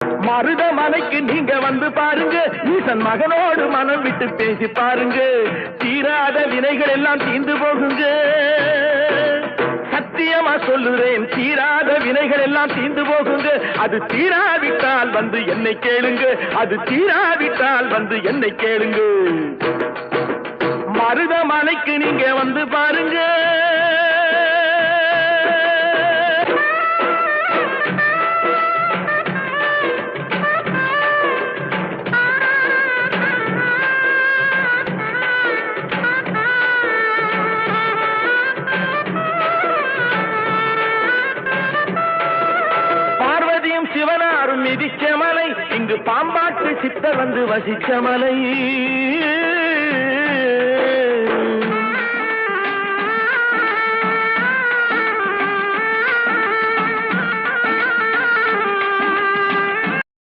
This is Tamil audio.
மருதமலைக்கு நீங்க வந்து பாருங்க, ஈசன் மகனோடு மனம் விட்டு பேசி பாருங்க, தீராத வினைகள் எல்லாம் தீர்ந்து போகுங்க. சத்தியமா சொல்லுறேன், தீராத வினைகள் எல்லாம் தீர்ந்து போகுங்க. அது தீராவிட்டால் வந்து என்னை கேளுங்க, அது தீராவிட்டால் வந்து என்னை கேளுங்க. மருதமலைக்கு நீங்க வந்து பாருங்க. சிவனாரும் மிதிச்ச மலை, இங்கு பாம்பாட்டு சித்தர் வந்து வசிச்ச மலை.